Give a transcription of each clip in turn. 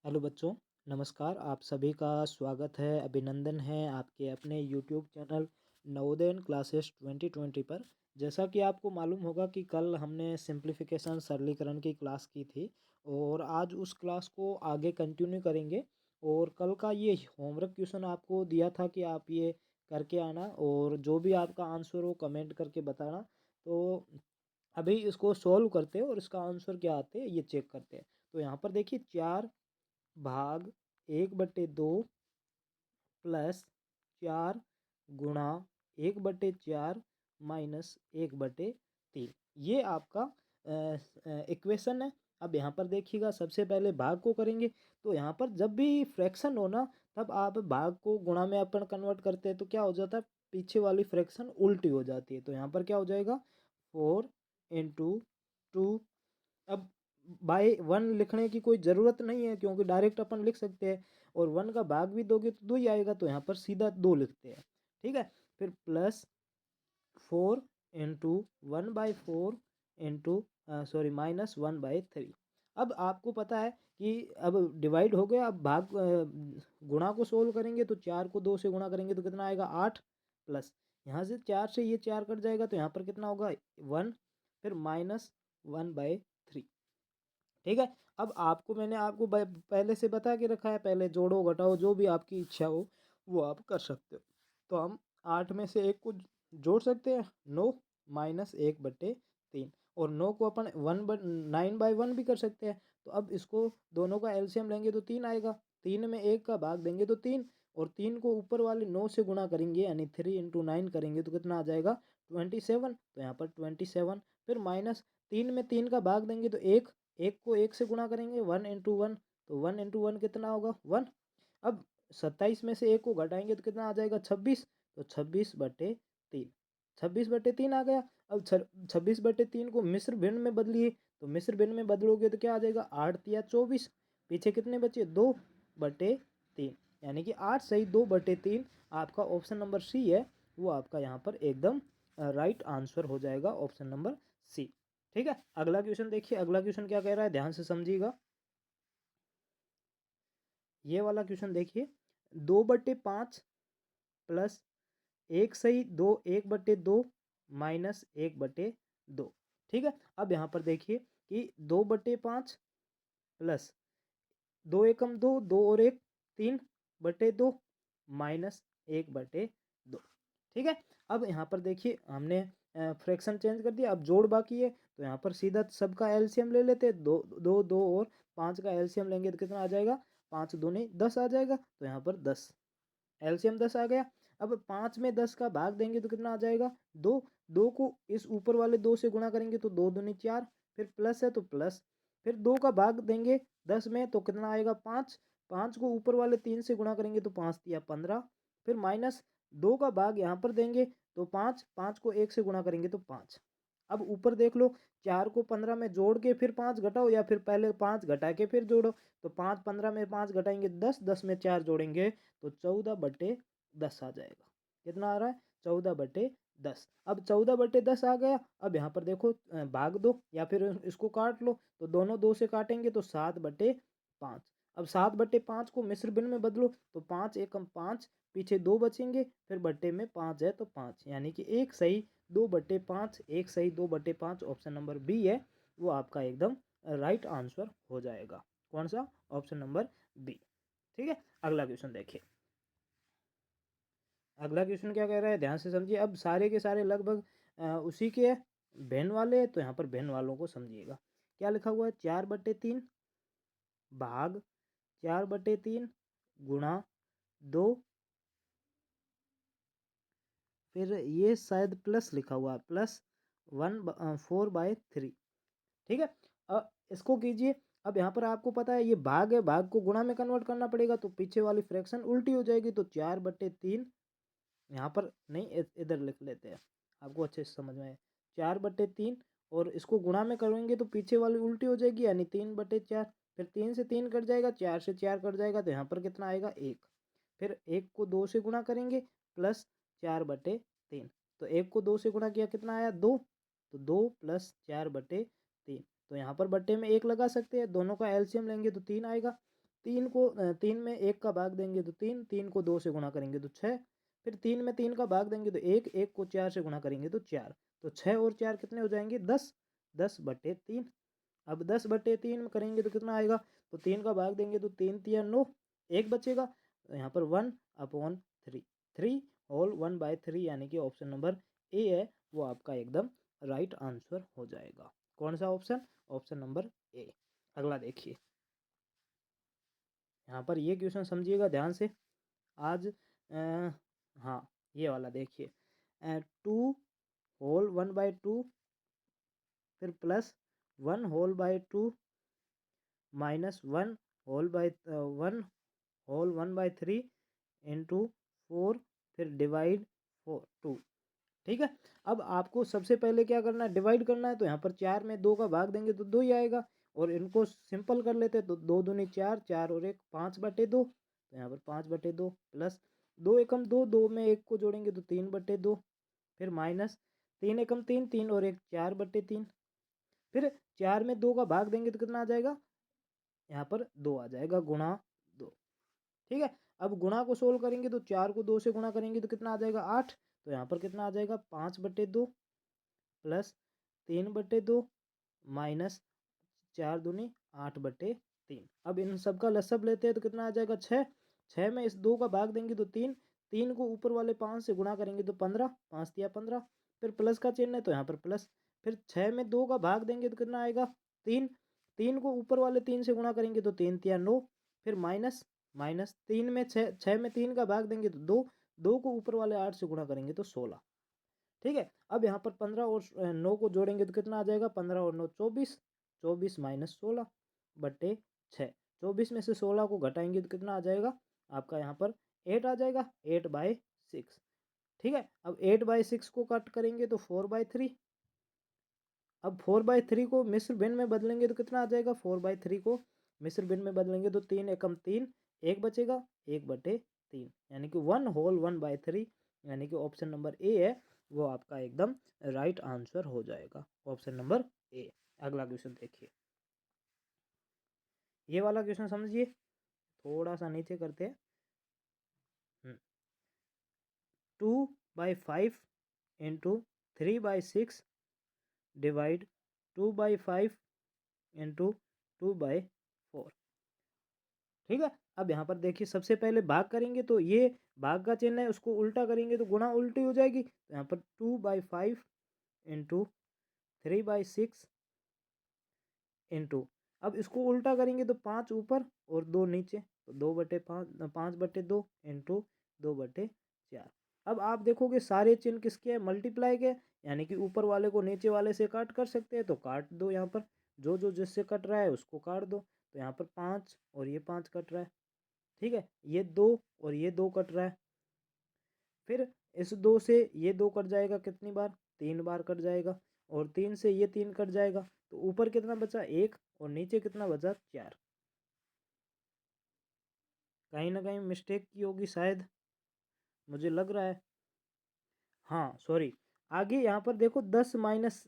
Hello बच्चों, नमस्कार। आप सभी का स्वागत है, अभिनंदन है आपके अपने यूट्यूब चैनल नवोदयन क्लासेस 2020 पर। जैसा कि आपको मालूम होगा कि कल हमने सिंप्लीफिकेशन सरलीकरण की क्लास की थी और आज उस क्लास को आगे कंटिन्यू करेंगे। और कल का ये होमवर्क क्वेश्चन आपको दिया था कि आप ये करके आना और जो भी आपका आंसर हो कमेंट करके बताना। तो अभी इसको सॉल्व करते हैं और इसका आंसर क्या आते हैं ये चेक करते हैं। तो यहाँ पर देखिए 4 भाग 1/2 प्लस 4 गुणा 1/4 माइनस 1/3 ये आपका इक्वेशन है। अब यहाँ पर देखिएगा, सबसे पहले भाग को करेंगे। तो यहाँ पर जब भी फ्रैक्शन हो ना, तब आप भाग को गुणा में अपन कन्वर्ट करते हैं तो क्या हो जाता है, पीछे वाली फ्रैक्शन उल्टी हो जाती है। तो यहाँ पर क्या हो जाएगा, 4 × 2। अब बाय 1 लिखने की कोई ज़रूरत नहीं है क्योंकि डायरेक्ट अपन लिख सकते हैं। और 1 का भाग भी दोगे तो 2 ही आएगा, तो यहाँ पर सीधा 2 लिखते हैं। ठीक है, फिर प्लस 4 × 1/4 इंटू सॉरी माइनस 1/3। अब आपको पता है कि अब डिवाइड हो गया। अब भाग गुणा को सोल्व करेंगे तो 4 को 2 से गुणा करेंगे तो कितना आएगा 8। प्लस यहाँ से 4 से ये 4 कट जाएगा तो यहाँ पर कितना होगा 1। फिर माइनस 1/3। ठीक है, अब मैंने आपको पहले से बता के रखा है, पहले जोड़ो घटाओ जो भी आपकी इच्छा हो वो आप कर सकते हो। तो हम 8 में से 1 को जोड़ सकते हैं, 9 माइनस 1/3। और 9 को अपन 9/1 भी कर सकते हैं। तो अब इसको दोनों का एलसीएम लेंगे तो 3 आएगा। 3 में 1 का भाग देंगे तो 3, और 3 को ऊपर वाले 9 से गुणा करेंगे यानी 3 × 9 करेंगे तो कितना आ जाएगा 27। तो यहाँ पर 27। फिर माइनस 3 में 3 का भाग देंगे तो 1, 1 को 1 से गुणा करेंगे 1 × 1। तो 1 × 1 कितना होगा 1। अब 27 में से 1 को घटाएंगे तो कितना आ जाएगा 26। तो 26/3, 26/3 आ गया। अब 26/3 को मिश्र भिन्न में बदलिए। तो मिश्र भिन्न में बदलोगे तो क्या आ जाएगा 8 या 24। पीछे कितने बचे 2/3, यानी कि 8 सही 2/3। आपका ऑप्शन नंबर सी है वो आपका यहाँ पर एकदम राइट आंसर हो जाएगा, ऑप्शन नंबर सी। ठीक है, अगला क्वेश्चन देखिए। अगला क्वेश्चन क्या कह रहा है, ध्यान से समझिएगा। ये वाला क्वेश्चन देखिए, 2/5 प्लस 1 सही 2 1/2 माइनस 1/2। ठीक है, अब यहाँ पर देखिए कि 2/5 प्लस 2 एकम 2, 2 और 1 3/2 माइनस 1/2। ठीक है, अब यहाँ पर देखिए हमने फ्रैक्शन चेंज कर दिया। अब जोड़ बाकी है तो यहाँ पर सीधा सबका एलसीएम ले लेते हैं। 2 2 2 और 5 का एलसीएम लेंगे तो कितना आ जाएगा 5 दूनी 10 आ जाएगा। तो यहाँ पर 10 एलसीएम 10 आ गया। अब 5 में 10 का भाग देंगे तो कितना आ जाएगा 2। 2 को इस ऊपर वाले 2 से गुणा करेंगे तो 2 दूनी 4। फिर प्लस है तो प्लस। फिर 2 का भाग देंगे 10 में तो कितना आएगा 5। 5 को ऊपर वाले 3 से गुणा करेंगे तो 5 या 15। फिर माइनस 2 का भाग यहाँ पर देंगे तो 5, 5 को 1 से गुणा करेंगे तो 5। अब ऊपर देख लो, 4 को 15 में जोड़ के फिर 5 घटाओ या फिर पहले 5 घटा के फिर जोड़ो। तो 5 15 में 5 घटाएंगे 10, 10 में 4 जोड़ेंगे तो 14/10 आ जाएगा। कितना आ रहा है 14/10। अब 14/10 आ गया। अब यहाँ पर देखो भाग दो या फिर इसको काट लो। तो दोनों 2 से काटेंगे तो 7/5। अब 7/5 को मिश्र भिन्न में बदलो तो 5 एकम 5, पीछे 2 बचेंगे, फिर बट्टे में 5 है तो 5, यानी कि 1 सही 2/5, 1 सही 2/5। ऑप्शन नंबर बी है वो आपका एकदम राइट आंसर हो जाएगा। कौन सा, ऑप्शन नंबर बी। ठीक है, अगला क्वेश्चन देखिए। अगला क्वेश्चन क्या कह रहा है, ध्यान से समझिए। अब सारे के सारे लगभग उसी के हैं, भिन्न वाले हैं, तो यहाँ पर भिन्न वालों को समझिएगा। क्या लिखा हुआ है 4/3 भाग 4/3 गुणा 2। फिर ये शायद प्लस लिखा हुआ है, प्लस 4/3। ठीक है, इसको कीजिए। अब यहाँ पर आपको पता है ये भाग है, भाग को गुणा में कन्वर्ट करना पड़ेगा तो पीछे वाली फ्रैक्शन उल्टी हो जाएगी। तो 4/3 यहाँ पर नहीं, इधर लिख लेते हैं, आपको अच्छे से समझ में आए। 4/3 और इसको गुणा में करेंगे तो पीछे वाली उल्टी हो जाएगी यानी 3/4। फिर 3 से 3 कट जाएगा, 4 से 4 कट जाएगा तो यहाँ पर कितना आएगा 1। फिर 1 को 2 से गुणा करेंगे प्लस 4/3। तो 1 को 2 से गुणा किया कितना आया 2। तो 2 प्लस 4/3। तो यहाँ पर बट्टे में 1 लगा सकते हैं, दोनों का एलसीएम लेंगे तो 3 आएगा। तीन में एक का भाग देंगे तो तीन, तीन को दो से गुणा करेंगे तो छः, फिर तीन में तीन का भाग देंगे तो एक, एक को चार से गुणा करेंगे तो चार, तो छः और चार कितने हो जाएंगे 10, 10/3। अब 10/3 में करेंगे तो कितना आएगा, तो तीन का भाग देंगे तो तीन तिया 9, एक बचेगा, तो यहाँ पर 1/3, 3/1/3 यानी कि ऑप्शन नंबर ए है वो आपका एकदम राइट आंसर हो जाएगा। कौन सा ऑप्शन, ऑप्शन नंबर ए। अगला देखिए, यहाँ पर ये क्वेश्चन समझिएगा ध्यान से। आज हाँ ये वाला देखिए, 2 होल 1/2 फिर प्लस 1/2 माइनस 1/3 इंटू 4 फिर डिवाइड 2। ठीक है, अब आपको सबसे पहले क्या करना है, डिवाइड करना है। तो यहाँ पर 4 में 2 का भाग देंगे तो 2 ही आएगा, और इनको सिंपल कर लेते हैं तो 2 दूनी 4, 4 और 1 5/2, तो यहाँ पर 5/2 प्लस 2 एकम 2, 2 में 1 को जोड़ेंगे तो 3/2, फिर माइनस 3 एकम 3, 3 और 1 4/3, फिर 4 में 2 का भाग देंगे तो कितना आ जाएगा, यहाँ पर 2 आ जाएगा, गुणा 2। ठीक है, अब गुणा को सोल्व करेंगे तो 4 को 2 से गुणा करेंगे तो कितना आ जाएगा 8, तो यहाँ पर कितना आ जाएगा 5/2 प्लस 3/2 माइनस 4 दूनी 8/3। अब इन सब का लसब लेते हैं तो कितना आ जाएगा 6, 6 में इस 2 का भाग देंगे तो 3, 3 को ऊपर वाले 5 से गुणा करेंगे तो 15, 5 तिया 15, फिर प्लस का चिन्ह है तो यहाँ पर प्लस, फिर 6 में 2 का भाग देंगे तो कितना आएगा 3, 3 को ऊपर वाले 3 से गुणा करेंगे तो 3 तिया 9, फिर माइनस, माइनस 3 में 6, 6 में 3 का भाग देंगे तो 2, 2 को ऊपर वाले 8 से गुणा करेंगे तो 16। ठीक है, अब यहाँ पर 15 और 9 को जोड़ेंगे तो कितना आ जाएगा, 15 और 9 24, 24 माइनस 16/6, 24 में से 16 को घटाएंगे तो कितना आ जाएगा आपका यहाँ पर 8 आ जाएगा, 8/6। ठीक है, अब 8/6 को कट करेंगे तो 4/3, अब 4/3 को मिश्र भिन्न में बदलेंगे तो कितना आ जाएगा, 4/3 को मिश्र भिन्न में बदलेंगे तो 3 एकम 3, एक बचेगा 1/3, यानी कि 1/3, यानी कि ऑप्शन नंबर ए है वो आपका एकदम राइट आंसर हो जाएगा, ऑप्शन नंबर ए। अगला क्वेश्चन देखिए, ये वाला क्वेश्चन समझिए, थोड़ा सा नीचे करते हैं। 2/5 इंटू 3/6 डिवाइड 2/5 इंटू 2/4। ठीक है, अब यहाँ पर देखिए सबसे पहले भाग करेंगे तो ये भाग का चिन्ह है उसको उल्टा करेंगे तो गुणा उल्टी हो जाएगी, तो यहाँ पर 2/5 इंटू 3/6 इंटू, अब इसको उल्टा करेंगे तो 5 ऊपर और 2 नीचे, तो 2/5, 5/2 इंटू 2/4। अब आप देखोगे सारे चिन्ह किसके हैं, मल्टीप्लाई के, यानी कि ऊपर वाले को नीचे वाले से काट कर सकते हैं तो काट दो, यहाँ पर जो जो जिससे कट रहा है उसको काट दो, तो यहाँ पर 5 और ये 5 कट रहा है। ठीक है, ये 2 और ये 2 कट रहा है, फिर इस 2 से ये 2 कट जाएगा कितनी बार, 3 बार कट जाएगा, और 3 से ये 3 कट जाएगा, तो ऊपर कितना बचा 1 और नीचे कितना बचा 4। कहीं ना कहीं मिस्टेक की होगी शायद, मुझे लग रहा है। हाँ सॉरी, आगे यहाँ पर देखो 10 माइनस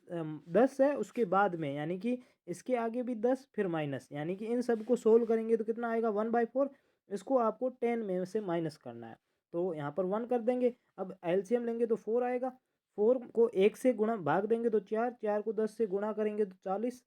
10 है उसके बाद में, यानी कि इसके आगे भी 10 फिर माइनस, यानी कि इन सब को सोल्व करेंगे तो कितना आएगा 1/4, इसको आपको 10 में से माइनस करना है, तो यहाँ पर 1 कर देंगे। अब एलसीएम लेंगे तो 4 आएगा, 4 को 1 से गुणा भाग देंगे तो 4, 4 को 10 से गुणा करेंगे तो 40,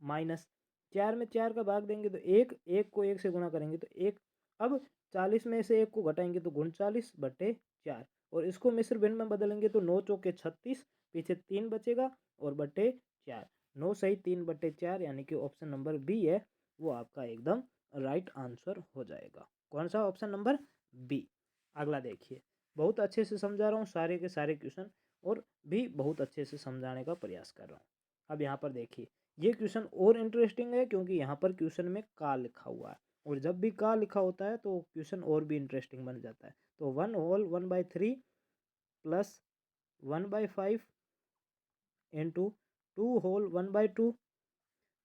माइनस 4 में 4 का भाग देंगे तो 1, 1 को 1 से गुणा करेंगे तो 1। अब 40 में से 1 को घटाएंगे तो 39/4, और इसको मिश्र भिन्न में बदलेंगे तो 9 चौके 36, पीछे 3 बचेगा और बटे 4, 9 सही 3/4, यानी कि ऑप्शन नंबर बी है वो आपका एकदम राइट आंसर हो जाएगा। कौन सा, ऑप्शन नंबर बी। अगला देखिए, बहुत अच्छे से समझा रहा हूँ सारे के सारे क्वेश्चन, और भी बहुत अच्छे से समझाने का प्रयास कर रहा हूँ। अब यहाँ पर देखिए, ये क्वेश्चन और इंटरेस्टिंग है क्योंकि यहाँ पर क्वेश्चन में का लिखा हुआ है, और जब भी का लिखा होता है तो क्वेश्चन और भी इंटरेस्टिंग बन जाता है। तो 1/3 प्लस 1/5 इंटू 2/1/2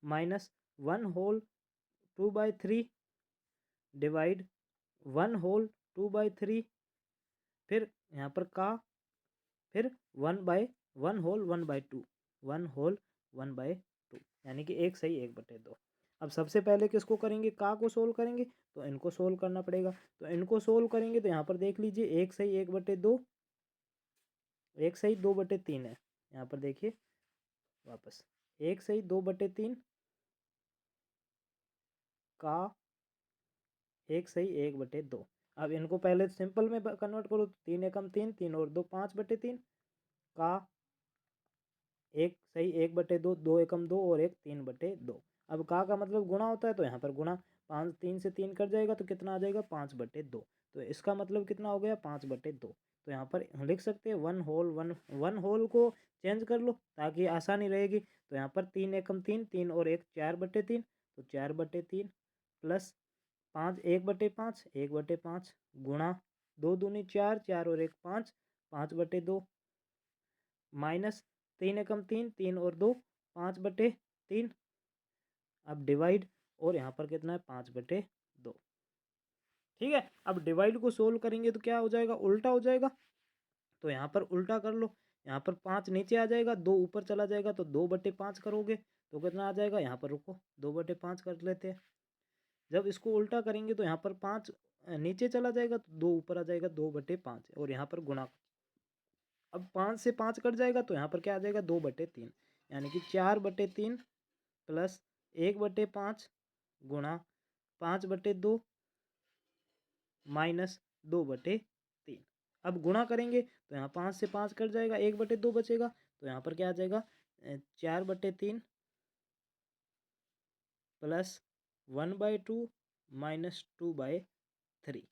माइनस 1/2/3 डिवाइड 1/2/3, फिर यहाँ पर का, फिर 1/1/2, 1/1/2, यानी कि 1 सही 1/2। अब सबसे पहले किसको करेंगे, का को सोल्व करेंगे, तो इनको सोल्व करना पड़ेगा। तो इनको सोल्व करेंगे तो यहाँ पर देख लीजिए 1/1/2, 1/2/3 है। यहाँ पर देखिए वापस 1/2/3 का 1/1/2। अब इनको पहले सिंपल में कन्वर्ट करो तो 3 एकम 3, 3 और 2 5/3 का 1/1/2, 2 एकम 2 और 1 3/2। अब का मतलब गुणा होता है तो यहाँ पर गुणा 5, 3 से 3 कट जाएगा तो कितना आ जाएगा 5/2। तो इसका मतलब कितना हो गया 5/2। तो यहाँ पर हम लिख सकते हैं 1 होल को चेंज कर लो ताकि आसानी रहेगी। तो यहाँ पर 3 एकम 3, 3 और 1 4/3, तो 4/3 प्लस 5 1/5, 1/5 गुणा 2 दूनी 4, 4 और 1 5, 5/2 माइनस 3 एकम 3, 3 और 2 5/3। अब डिवाइड और यहाँ पर कितना है 5/2। ठीक है, अब डिवाइड को सोल्व करेंगे तो क्या हो जाएगा, उल्टा हो जाएगा। तो यहाँ पर उल्टा कर लो, यहाँ पर 5 नीचे आ जाएगा, 2 ऊपर चला जाएगा, तो 2/5 करोगे तो कितना आ जाएगा, यहाँ पर रुको 2/5 कर लेते हैं। जब इसको उल्टा करेंगे तो यहाँ पर 5 नीचे चला जाएगा तो 2 ऊपर आ जाएगा, 2/5 और यहाँ पर गुणा। अब 5 से 5 कट जाएगा तो यहाँ पर क्या आ जाएगा 2/3, यानी कि 4/3 प्लस 1/5 गुणा 5/2 माइनस 2/3। अब गुणा करेंगे तो यहाँ 5 से 5 कट जाएगा, 1/2 बचेगा, तो यहाँ पर क्या आ जाएगा 4/3 प्लस 1/2 माइनस 2/3।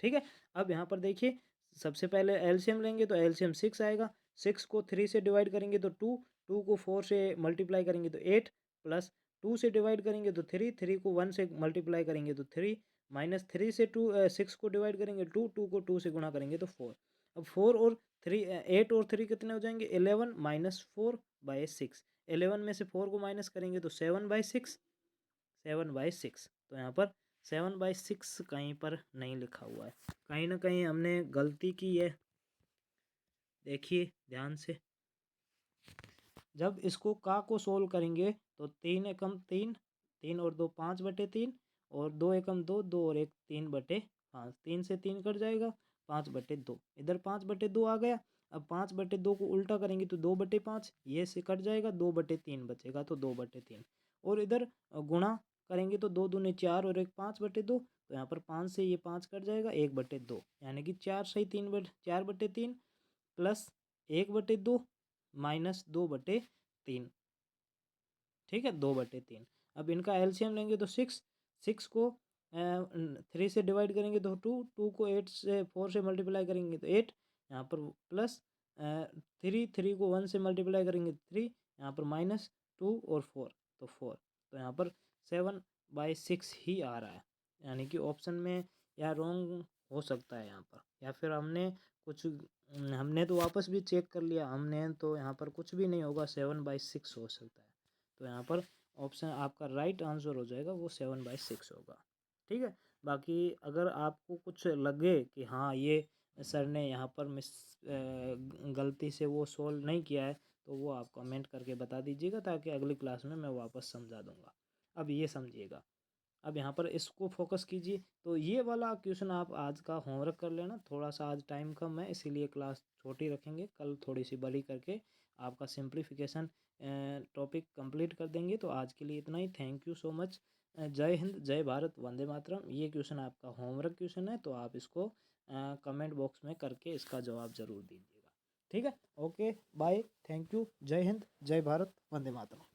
ठीक है, अब यहाँ पर देखिए सबसे पहले एलसीएम लेंगे तो एलसीएम 6 आएगा। 6 को 3 से डिवाइड करेंगे तो 2, 2 को 4 से मल्टीप्लाई करेंगे तो 8 प्लस 2 से डिवाइड करेंगे तो 3, 3 को 1 से मल्टीप्लाई करेंगे तो 3 माइनस 3 से 6 को डिवाइड करेंगे 2, 2 को 2 से गुणा करेंगे तो 4। अब 4 और 3 8 और 3 कितने हो जाएंगे 11 माइनस 4/6। 11 में से 4 को माइनस करेंगे तो 7/6, 7/6। तो यहाँ पर 7/6 कहीं पर नहीं लिखा हुआ है, कहीं ना कहीं हमने गलती की है, देखिए ध्यान से। जब इसको का को सोल्व करेंगे तो 3 एकम 3, 3 और 2 5/3 और 2 एकम 2, 2 और 1 3/5, 3 से 3 कट जाएगा 5/2, इधर 5/2 आ गया। अब 5/2 को उल्टा करेंगे तो 2/5, ये से कट जाएगा 2/3 बचेगा तो 2/3 और इधर गुणा करेंगे तो 2 दूनी 4 और 1 5/2, तो यहाँ पर 5 से ये 5 कट जाएगा 1/2, यानी कि 4 सही 4/3 प्लस 1/2 माइनस 2/3। ठीक है 2/3। अब इनका एलसीएम लेंगे तो 6, 6 को 3 से डिवाइड करेंगे तो 2, 2 को 8 से 4 से मल्टीप्लाई करेंगे तो 8, यहाँ पर प्लस 3, 3 को 1 से मल्टीप्लाई करेंगे तो 3, यहाँ पर माइनस 2 और 4 तो 4। तो यहाँ पर 7/6 ही आ रहा है, यानी कि ऑप्शन में या रॉन्ग हो सकता है यहाँ पर, या फिर हमने तो वापस भी चेक कर लिया हमने, तो यहाँ पर कुछ भी नहीं होगा, 7/6 हो सकता है। तो यहाँ पर ऑप्शन आपका राइट आंसर हो जाएगा, वो 7/6 होगा। ठीक है, बाकी अगर आपको कुछ लगे कि हाँ ये सर ने यहाँ पर गलती से वो सोल्व नहीं किया है तो वो आप कमेंट करके बता दीजिएगा, ताकि अगली क्लास में मैं वापस समझा दूँगा। अब ये समझिएगा, अब यहाँ पर इसको फोकस कीजिए। तो ये वाला क्वेश्चन आप आज का होमवर्क कर लेना, थोड़ा सा आज टाइम कम है इसीलिए क्लास छोटी रखेंगे, कल थोड़ी सी बड़ी करके आपका सिंप्लीफिकेशन टॉपिक कंप्लीट कर देंगे। तो आज के लिए इतना ही, थैंक यू सो मच। जय हिंद, जय भारत, वंदे मातरम। ये क्वेश्चन आपका होमवर्क क्वेश्चन है, तो आप इसको कमेंट बॉक्स में करके इसका जवाब ज़रूर दीजिएगा। ठीक है, ओके बाय, थैंक यू, जय हिंद, जय भारत, वंदे मातरम।